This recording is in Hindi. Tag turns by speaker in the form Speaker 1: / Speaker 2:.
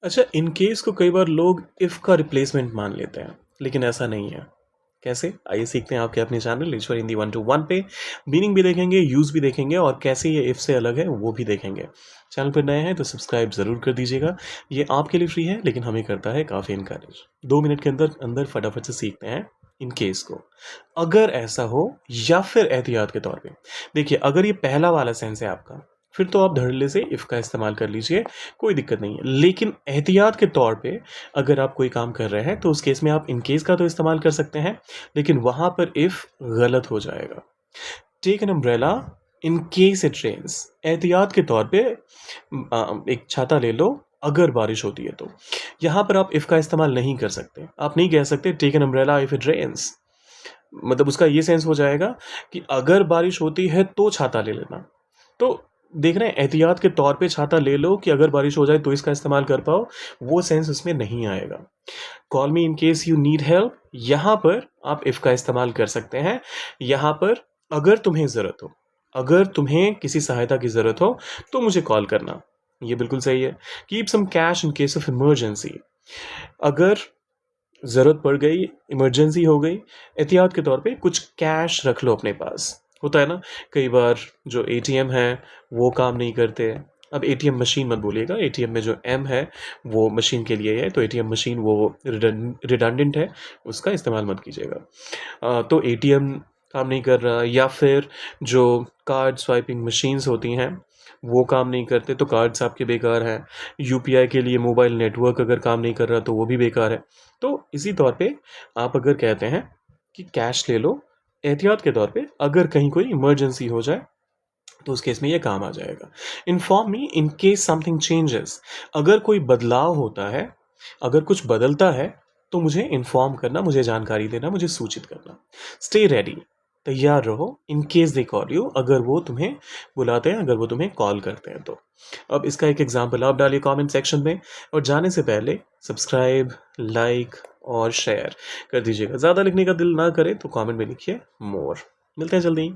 Speaker 1: अच्छा, इन केस को कई बार लोग इफ़ का रिप्लेसमेंट मान लेते हैं, लेकिन ऐसा नहीं है। कैसे? आइए सीखते हैं आपके अपने चैनल ईश्वर हिंदी 1 to 1 पे। मीनिंग भी देखेंगे, यूज़ भी देखेंगे और कैसे ये इफ़ से अलग है वो भी देखेंगे। चैनल पर नए हैं तो सब्सक्राइब ज़रूर कर दीजिएगा। ये आपके लिए फ्री है लेकिन हमें करता है काफ़ी इनकरेज। 2 मिनट के अंदर अंदर फटाफट से सीखते हैं इन केस को। अगर ऐसा हो या फिर एहतियात के तौर पे। देखिए, अगर ये पहला वाला सेंस है आपका, फिर तो आप धड़ल्ले से इफ़ का इस्तेमाल कर लीजिए, कोई दिक्कत नहीं है। लेकिन एहतियात के तौर पे अगर आप कोई काम कर रहे हैं तो उस केस में आप इन केस का तो इस्तेमाल कर सकते हैं, लेकिन वहाँ पर इफ़ गलत हो जाएगा। Take an umbrella in case it rains. एहतियात के तौर पे एक छाता ले लो अगर बारिश होती है तो। यहाँ पर आप इफ़ का इस्तेमाल नहीं कर सकते। आप नहीं कह सकते take an umbrella if it rains. मतलब उसका ये सेंस हो जाएगा कि अगर बारिश होती है तो छाता ले लेना। तो देख रहे हैं, एहतियात के तौर पे छाता ले लो कि अगर बारिश हो जाए तो इसका इस्तेमाल कर पाओ, वो सेंस उसमें नहीं आएगा। Call me in case you need help, यहाँ पर आप इफ़ का इस्तेमाल कर सकते हैं। यहाँ पर अगर तुम्हें ज़रूरत हो, अगर तुम्हें किसी सहायता की ज़रूरत हो तो मुझे कॉल करना, ये बिल्कुल सही है। Keep some cash in case of emergency. अगर ज़रूरत पड़ गई, इमरजेंसी हो गई, एहतियात के तौर पे कुछ कैश रख लो अपने पास। होता है ना, कई बार जो एटीएम है वो काम नहीं करते। अब एटीएम मशीन मत बोलिएगा, एटीएम में जो एम है वो मशीन के लिए है, तो एटीएम मशीन वो रिडंडेंट है, उसका इस्तेमाल मत कीजिएगा। तो एटीएम काम नहीं कर रहा, या फिर जो कार्ड स्वाइपिंग मशीन्स होती हैं वो काम नहीं करते तो कार्ड्स आपके बेकार हैं। यूपीआई के लिए मोबाइल नेटवर्क अगर काम नहीं कर रहा तो वो भी बेकार है। तो इसी तौर पे आप अगर कहते हैं कि कैश ले लो एहतियात के तौर पे, अगर कहीं कोई इमरजेंसी हो जाए तो उस केस में ये काम आ जाएगा। Inform me in case something changes. अगर कोई बदलाव होता है, अगर कुछ बदलता है तो मुझे इन्फॉर्म करना, मुझे जानकारी देना, मुझे सूचित करना। स्टे रेडी, तैयार रहो in case they call you, अगर वो तुम्हें बुलाते हैं, अगर वो तुम्हें कॉल करते हैं तो। अब इसका एक एग्जाम्पल आप डालिए कमेंट सेक्शन में, और जाने से पहले सब्सक्राइब, लाइक और शेयर कर दीजिएगा। ज़्यादा लिखने का दिल ना करे तो कमेंट में लिखिए मोर। मिलते हैं जल्दी।